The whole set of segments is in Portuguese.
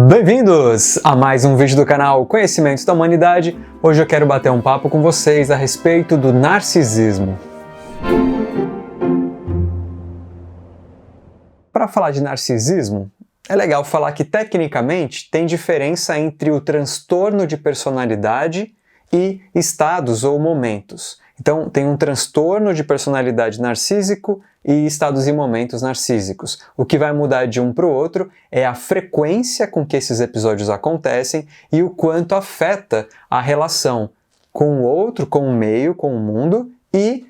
Bem-vindos a mais um vídeo do canal Conhecimentos da Humanidade. Hoje eu quero bater um papo com vocês a respeito do narcisismo. Para falar de narcisismo, é legal falar que tecnicamente tem diferença entre o transtorno de personalidade e estados ou momentos. Então, tem um transtorno de personalidade narcísico e estados e momentos narcísicos. O que vai mudar de um para o outro é a frequência com que esses episódios acontecem e o quanto afeta a relação com o outro, com o meio, com o mundo e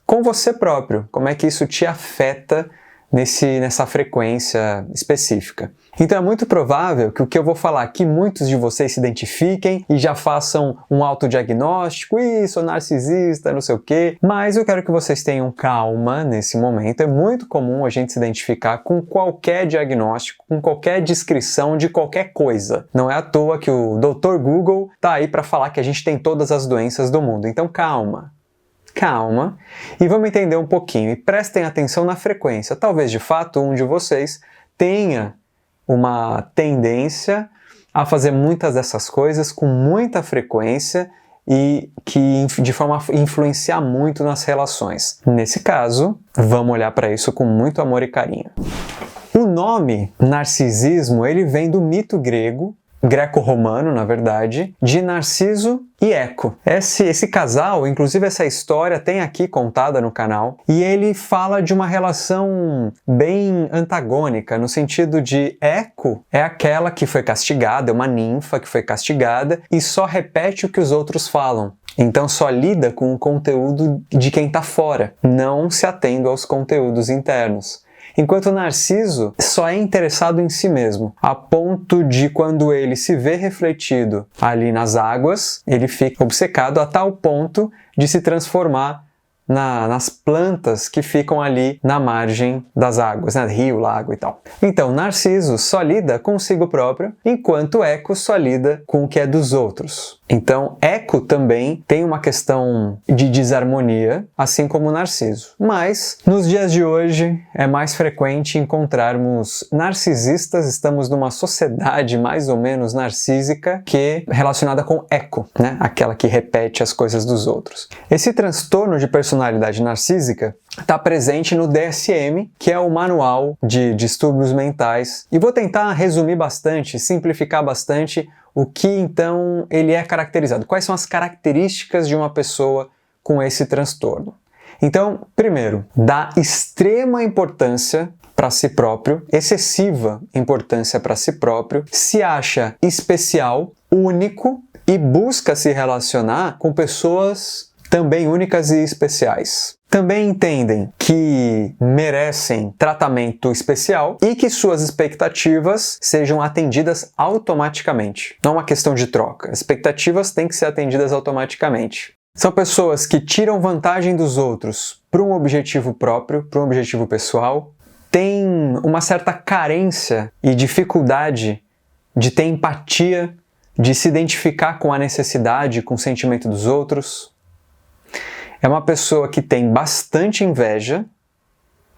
com você próprio. Como é que isso te afeta nessa frequência específica. Então é muito provável que o que eu vou falar aqui muitos de vocês se identifiquem e já façam um autodiagnóstico, sou narcisista, não sei o quê, mas eu quero que vocês tenham calma nesse momento. É muito comum a gente se identificar com qualquer diagnóstico, com qualquer descrição de qualquer coisa. Não é à toa que o Dr. Google tá aí para falar que a gente tem todas as doenças do mundo. Então calma e vamos entender um pouquinho e prestem atenção na frequência. Talvez de fato um de vocês tenha uma tendência a fazer muitas dessas coisas com muita frequência e que de forma a influenciar muito nas relações. Nesse caso, vamos olhar para isso com muito amor e carinho. O nome narcisismo ele vem do mito greco-romano, na verdade, de Narciso e Eco. Esse casal, inclusive essa história tem aqui contada no canal, e ele fala de uma relação bem antagônica, no sentido de Eco é aquela que foi castigada, é uma ninfa que foi castigada e só repete o que os outros falam. Então só lida com o conteúdo de quem está fora, não se atendo aos conteúdos internos. Enquanto Narciso só é interessado em si mesmo, a ponto de quando ele se vê refletido ali nas águas, ele fica obcecado a tal ponto de se transformar nas plantas que ficam ali na margem das águas, né? Rio, lago e tal. Então, Narciso só lida consigo próprio, enquanto Eco só lida com o que é dos outros. Então, Eco também tem uma questão de desarmonia, assim como Narciso. Mas, nos dias de hoje, é mais frequente encontrarmos narcisistas, estamos numa sociedade mais ou menos narcísica, que é relacionada com Eco, né? Aquela que repete as coisas dos outros. Esse transtorno de personalidade narcísica está presente no DSM, que é o Manual de Distúrbios Mentais. E vou tentar resumir bastante, simplificar bastante o que então ele é caracterizado. Quais são as características de uma pessoa com esse transtorno? Então, primeiro, dá extrema importância para si próprio, excessiva importância para si próprio, se acha especial, único e busca se relacionar com pessoas também únicas e especiais. Também entendem que merecem tratamento especial e que suas expectativas sejam atendidas automaticamente. Não é uma questão de troca. As expectativas têm que ser atendidas automaticamente. São pessoas que tiram vantagem dos outros para um objetivo próprio, para um objetivo pessoal, têm uma certa carência e dificuldade de ter empatia, de se identificar com a necessidade, com o sentimento dos outros. É uma pessoa que tem bastante inveja,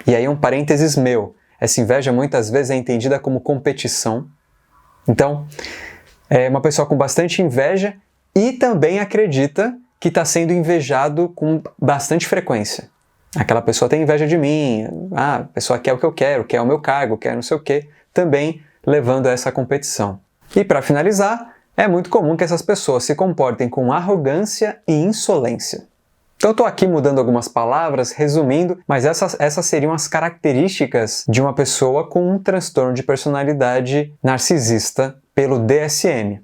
e aí um parênteses meu, essa inveja muitas vezes é entendida como competição. Então, é uma pessoa com bastante inveja e também acredita que está sendo invejado com bastante frequência. Aquela pessoa tem inveja de mim, a pessoa quer o que eu quero, quer o meu cargo, quer não sei o quê, também levando a essa competição. E para finalizar, é muito comum que essas pessoas se comportem com arrogância e insolência. Então eu estou aqui mudando algumas palavras, resumindo, mas essas seriam as características de uma pessoa com um transtorno de personalidade narcisista pelo DSM.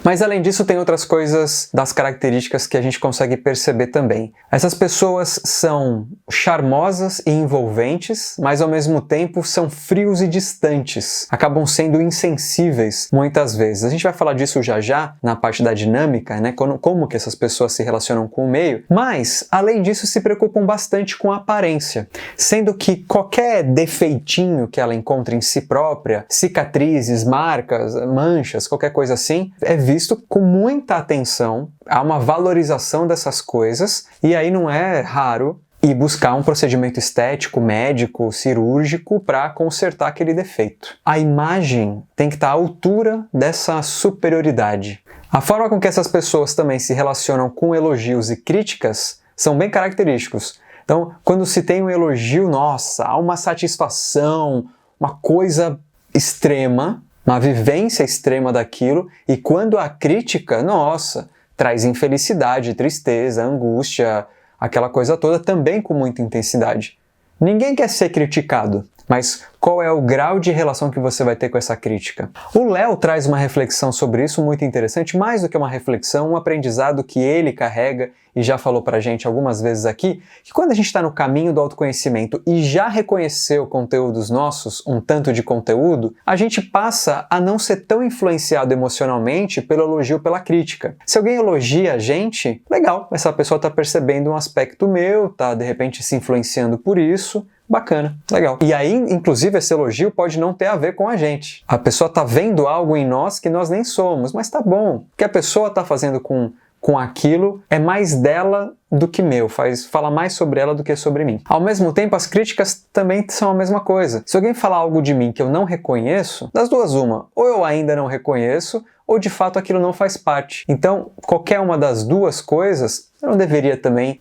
Mas além disso tem outras coisas das características que a gente consegue perceber também. Essas pessoas são charmosas e envolventes, mas ao mesmo tempo são frios e distantes. Acabam sendo insensíveis muitas vezes. A gente vai falar disso já na parte da dinâmica, né? Como que essas pessoas se relacionam com o meio. Mas, além disso, se preocupam bastante com a aparência. Sendo que qualquer defeitinho que ela encontre em si própria, cicatrizes, marcas, manchas, qualquer coisa assim, é visto com muita atenção, há uma valorização dessas coisas, e aí não é raro e buscar um procedimento estético, médico, cirúrgico para consertar aquele defeito. A imagem tem que estar à altura dessa superioridade. A forma com que essas pessoas também se relacionam com elogios e críticas são bem característicos. Então, quando se tem um elogio, nossa, há uma satisfação, uma coisa extrema, uma vivência extrema daquilo, e quando há crítica, nossa, traz infelicidade, tristeza, angústia, aquela coisa toda também com muita intensidade. Ninguém quer ser criticado, mas qual é o grau de relação que você vai ter com essa crítica? O Léo traz uma reflexão sobre isso muito interessante, mais do que uma reflexão, um aprendizado que ele carrega e já falou pra gente algumas vezes aqui, que quando a gente está no caminho do autoconhecimento e já reconheceu conteúdos nossos, um tanto de conteúdo, a gente passa a não ser tão influenciado emocionalmente pelo elogio ou pela crítica. Se alguém elogia a gente, legal, essa pessoa está percebendo um aspecto meu, tá de repente se influenciando por isso, bacana, legal. E aí, inclusive, esse elogio pode não ter a ver com a gente. A pessoa tá vendo algo em nós que nós nem somos, mas tá bom. O que a pessoa tá fazendo com aquilo é mais dela do que meu, fala mais sobre ela do que sobre mim. Ao mesmo tempo, as críticas também são a mesma coisa. Se alguém falar algo de mim que eu não reconheço, das duas uma, ou eu ainda não reconheço, ou de fato aquilo não faz parte. Então, qualquer uma das duas coisas, eu não deveria também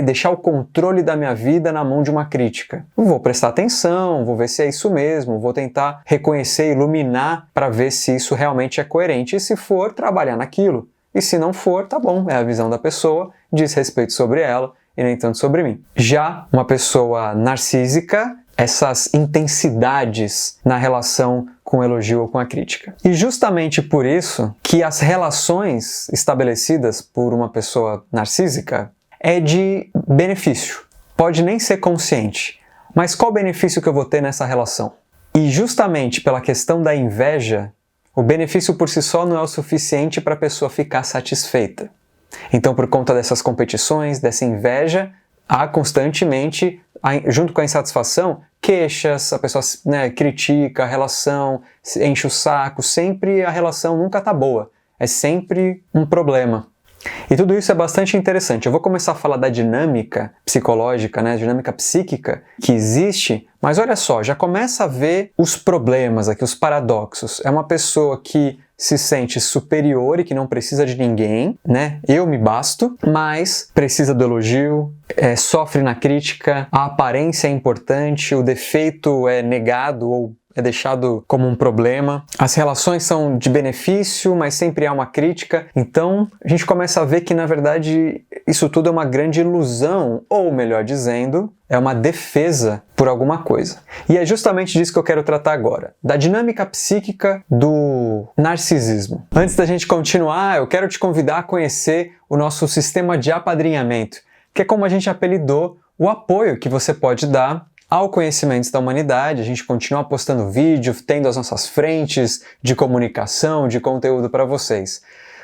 deixar o controle da minha vida na mão de uma crítica. Eu vou prestar atenção, vou ver se é isso mesmo, vou tentar reconhecer, iluminar para ver se isso realmente é coerente. E se for, trabalhar naquilo. E se não for, tá bom, é a visão da pessoa, diz respeito sobre ela e nem tanto sobre mim. Já uma pessoa narcísica, essas intensidades na relação com o elogio ou com a crítica. E justamente por isso que as relações estabelecidas por uma pessoa narcísica é de benefício. Pode nem ser consciente, mas qual benefício que eu vou ter nessa relação? E justamente pela questão da inveja, o benefício por si só não é o suficiente para a pessoa ficar satisfeita. Então, por conta dessas competições, dessa inveja, há constantemente, junto com a insatisfação, queixas, a pessoa critica a relação, enche o saco, sempre a relação nunca está boa, é sempre um problema. E tudo isso é bastante interessante. Eu vou começar a falar da dinâmica psicológica, a dinâmica psíquica que existe, mas olha só, já começa a ver os problemas aqui, os paradoxos. É uma pessoa que se sente superior e que não precisa de ninguém, Eu me basto, mas precisa do elogio, sofre na crítica, a aparência é importante, o defeito é negado ou é deixado como um problema. As relações são de benefício, mas sempre há uma crítica. Então, a gente começa a ver que, na verdade, isso tudo é uma grande ilusão, ou melhor dizendo, é uma defesa por alguma coisa. E é justamente disso que eu quero tratar agora, da dinâmica psíquica do narcisismo. Antes da gente continuar, eu quero te convidar a conhecer o nosso sistema de apadrinhamento, que é como a gente apelidou o apoio que você pode dar ao Conhecimentos da Humanidade. A gente continua postando vídeo, tendo as nossas frentes de comunicação, de conteúdo para vocês.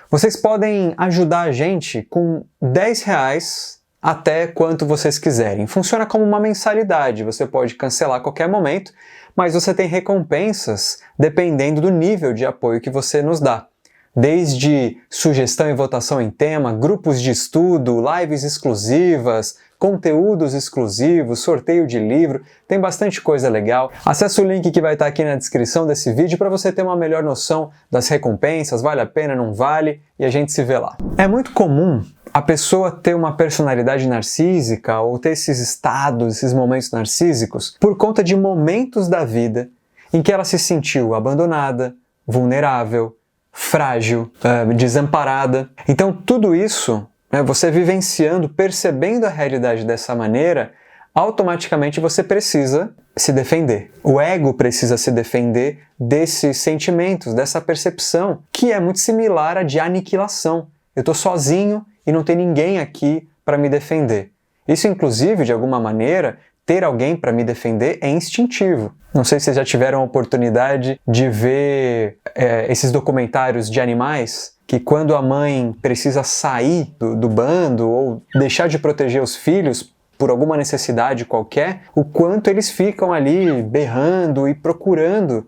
Vocês podem ajudar a gente com R$10 até quanto vocês quiserem. Funciona como uma mensalidade, você pode cancelar a qualquer momento, mas você tem recompensas dependendo do nível de apoio que você nos dá. Desde sugestão e votação em tema, grupos de estudo, lives exclusivas, conteúdos exclusivos, sorteio de livro, tem bastante coisa legal. Acesse o link que vai estar aqui na descrição desse vídeo para você ter uma melhor noção das recompensas, vale a pena, não vale, e a gente se vê lá. É muito comum a pessoa ter uma personalidade narcísica ou ter esses estados, esses momentos narcísicos, por conta de momentos da vida em que ela se sentiu abandonada, vulnerável, frágil, desamparada. Então tudo isso, você vivenciando, percebendo a realidade dessa maneira, automaticamente você precisa se defender. O ego precisa se defender desses sentimentos, dessa percepção, que é muito similar à de aniquilação. Eu estou sozinho e não tem ninguém aqui para me defender. Isso, inclusive, de alguma maneira, ter alguém para me defender é instintivo. Não sei se vocês já tiveram a oportunidade de ver esses documentários de animais, que quando a mãe precisa sair do bando ou deixar de proteger os filhos por alguma necessidade qualquer, o quanto eles ficam ali berrando e procurando,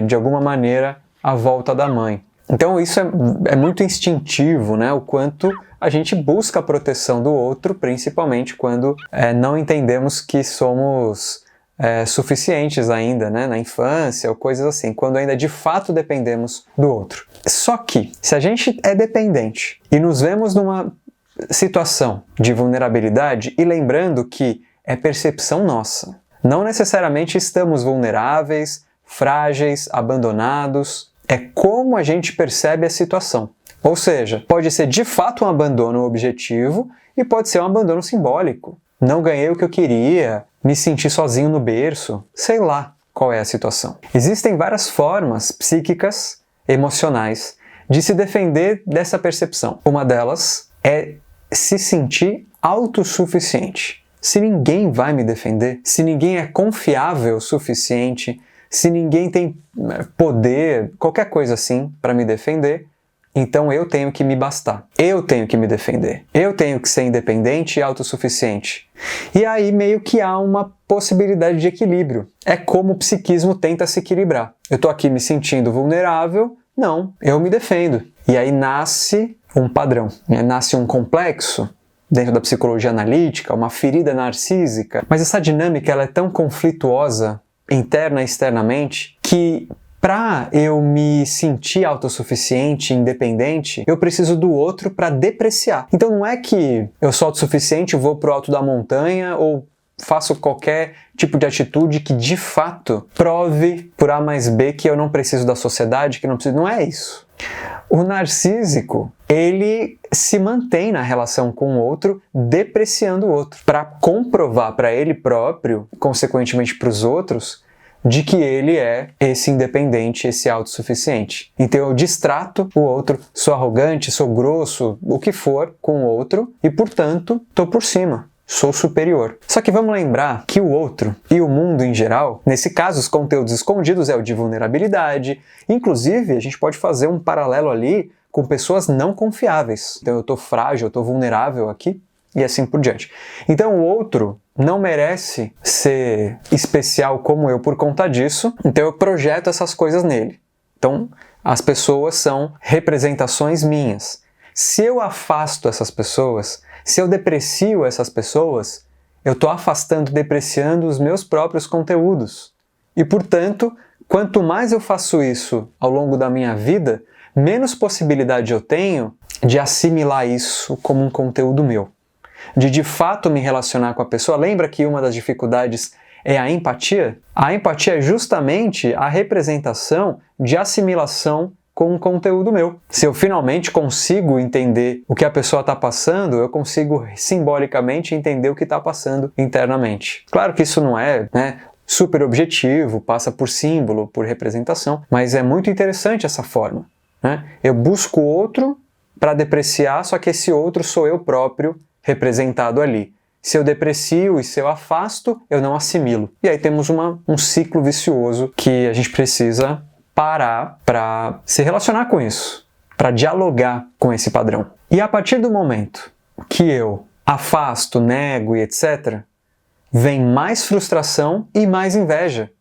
de alguma maneira, a volta da mãe. Então isso é muito instintivo, né? O quanto a gente busca a proteção do outro, principalmente quando não entendemos que somos suficientes ainda, né? Na infância ou coisas assim, quando ainda de fato dependemos do outro. Só que, se a gente é dependente e nos vemos numa situação de vulnerabilidade, e lembrando que é percepção nossa, não necessariamente estamos vulneráveis, frágeis, abandonados, é como a gente percebe a situação. Ou seja, pode ser de fato um abandono objetivo e pode ser um abandono simbólico. Não ganhei o que eu queria, me senti sozinho no berço, sei lá qual é a situação. Existem várias formas psíquicas, emocionais, de se defender dessa percepção. Uma delas é se sentir autossuficiente. Se ninguém vai me defender, se ninguém é confiável o suficiente, se ninguém tem poder, qualquer coisa assim, para me defender, então eu tenho que me bastar. Eu tenho que me defender. Eu tenho que ser independente e autossuficiente. E aí meio que há uma possibilidade de equilíbrio. É como o psiquismo tenta se equilibrar. Eu tô aqui me sentindo vulnerável, não, eu me defendo. E aí nasce um padrão, né? Nasce um complexo dentro da psicologia analítica, uma ferida narcísica. Mas essa dinâmica ela é tão conflituosa, interna e externamente, que para eu me sentir autossuficiente, independente, eu preciso do outro para depreciar. Então não é que eu sou autossuficiente, vou pro alto da montanha ou faço qualquer tipo de atitude que de fato prove por A mais B que eu não preciso da sociedade, que não preciso. Não é isso. O narcísico, ele se mantém na relação com o outro, depreciando o outro, para comprovar para ele próprio, consequentemente para os outros, de que ele é esse independente, esse autossuficiente. Então eu distrato o outro, sou arrogante, sou grosso, o que for com o outro, e portanto estou por cima. Sou superior. Só que vamos lembrar que o outro e o mundo em geral, nesse caso os conteúdos escondidos é o de vulnerabilidade, inclusive a gente pode fazer um paralelo ali com pessoas não confiáveis. Então eu estou frágil, eu estou vulnerável aqui e assim por diante. Então o outro não merece ser especial como eu por conta disso, então eu projeto essas coisas nele. Então as pessoas são representações minhas. Se eu afasto essas pessoas, se eu deprecio essas pessoas, eu estou afastando, depreciando os meus próprios conteúdos. E, portanto, quanto mais eu faço isso ao longo da minha vida, menos possibilidade eu tenho de assimilar isso como um conteúdo meu. De fato me relacionar com a pessoa. Lembra que uma das dificuldades é a empatia? A empatia é justamente a representação de assimilação com um conteúdo meu. Se eu finalmente consigo entender o que a pessoa está passando, eu consigo simbolicamente entender o que está passando internamente. Claro que isso não é, super objetivo, passa por símbolo, por representação, mas é muito interessante essa forma. Eu busco outro para depreciar, só que esse outro sou eu próprio representado ali. Se eu deprecio e se eu afasto, eu não assimilo. E aí temos um ciclo vicioso que a gente precisa parar para se relacionar com isso, para dialogar com esse padrão. E a partir do momento que eu afasto, nego e etc., vem mais frustração e mais inveja.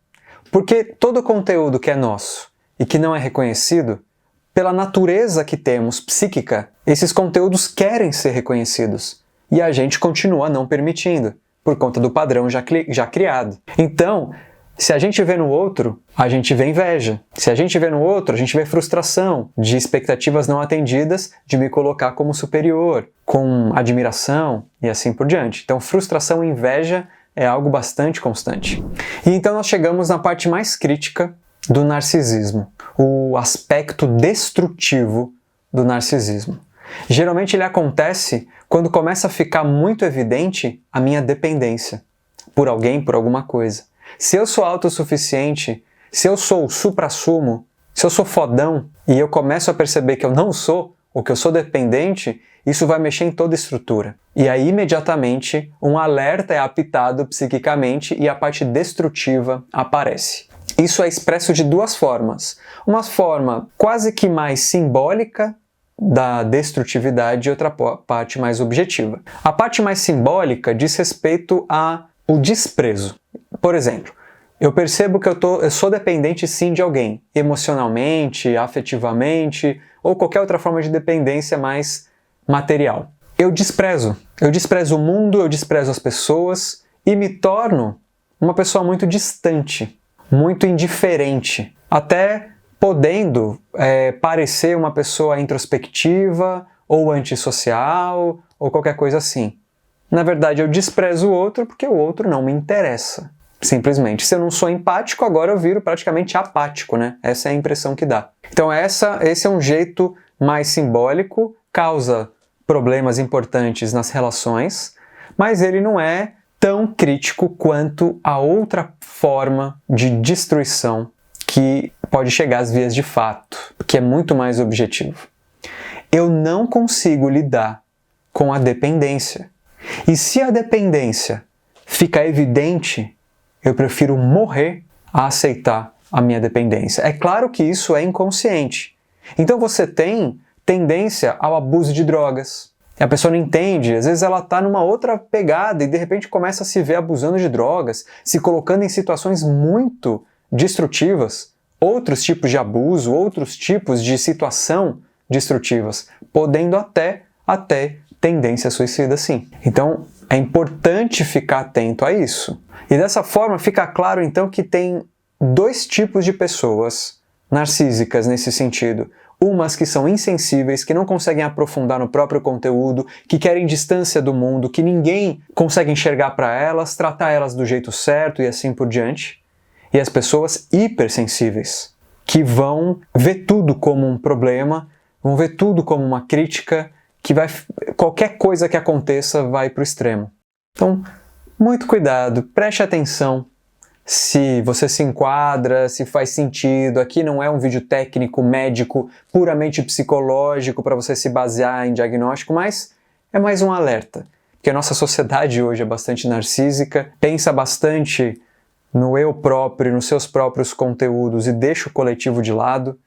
Porque todo conteúdo que é nosso e que não é reconhecido, pela natureza que temos psíquica, esses conteúdos querem ser reconhecidos. E a gente continua não permitindo, por conta do padrão já criado. Então, se a gente vê no outro, a gente vê inveja. Se a gente vê no outro, a gente vê frustração de expectativas não atendidas, de me colocar como superior, com admiração e assim por diante. Então, frustração e inveja é algo bastante constante. E então nós chegamos na parte mais crítica do narcisismo, o aspecto destrutivo do narcisismo. Geralmente ele acontece quando começa a ficar muito evidente a minha dependência por alguém, por alguma coisa. Se eu sou autossuficiente, se eu sou o suprassumo, se eu sou fodão e eu começo a perceber que eu não sou, ou que eu sou dependente, isso vai mexer em toda a estrutura. E aí, imediatamente, um alerta é apitado psiquicamente e a parte destrutiva aparece. Isso é expresso de duas formas. Uma forma quase que mais simbólica da destrutividade e outra parte mais objetiva. A parte mais simbólica diz respeito ao desprezo. Por exemplo, Eu percebo que eu sou dependente sim de alguém, emocionalmente, afetivamente ou qualquer outra forma de dependência mais material. Eu desprezo o mundo, eu desprezo as pessoas e me torno uma pessoa muito distante, muito indiferente, até podendo parecer uma pessoa introspectiva ou antissocial ou qualquer coisa assim. Na verdade, eu desprezo o outro porque o outro não me interessa. Simplesmente. Se eu não sou empático, agora eu viro praticamente apático, né? Essa é a impressão que dá. Então esse é um jeito mais simbólico, causa problemas importantes nas relações, mas ele não é tão crítico quanto a outra forma de destruição que pode chegar às vias de fato, que é muito mais objetivo. Eu não consigo lidar com a dependência. E se a dependência fica evidente, eu prefiro morrer a aceitar a minha dependência. É claro que isso é inconsciente. Então você tem tendência ao abuso de drogas. A pessoa não entende, às vezes ela está numa outra pegada e de repente começa a se ver abusando de drogas, se colocando em situações muito destrutivas, outros tipos de abuso, outros tipos de situação destrutivas, podendo até tendência suicida sim. Então é importante ficar atento a isso. E dessa forma fica claro então que tem dois tipos de pessoas narcísicas nesse sentido. Umas que são insensíveis, que não conseguem aprofundar no próprio conteúdo, que querem distância do mundo, que ninguém consegue enxergar para elas, tratar elas do jeito certo e assim por diante. E as pessoas hipersensíveis, que vão ver tudo como um problema, vão ver tudo como uma crítica, que qualquer coisa que aconteça vai para o extremo. Então, muito cuidado, preste atenção se você se enquadra, se faz sentido. Aqui não é um vídeo técnico, médico, puramente psicológico para você se basear em diagnóstico, mas é mais um alerta. Porque a nossa sociedade hoje é bastante narcísica, pensa bastante no eu próprio, nos seus próprios conteúdos e deixa o coletivo de lado.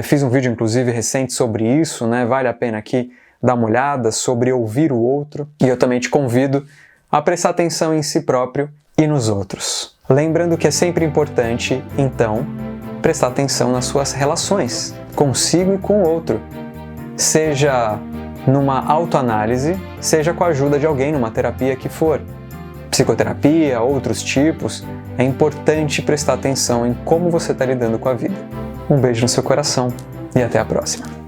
Fiz um vídeo, inclusive, recente sobre isso, né? Vale a pena aqui dar uma olhada sobre ouvir o outro. E eu também te convido a prestar atenção em si próprio e nos outros. Lembrando que é sempre importante, então, prestar atenção nas suas relações, consigo e com o outro. Seja numa autoanálise, seja com a ajuda de alguém, numa terapia que for. Psicoterapia, outros tipos, é importante prestar atenção em como você está lidando com a vida. Um beijo no seu coração e até a próxima.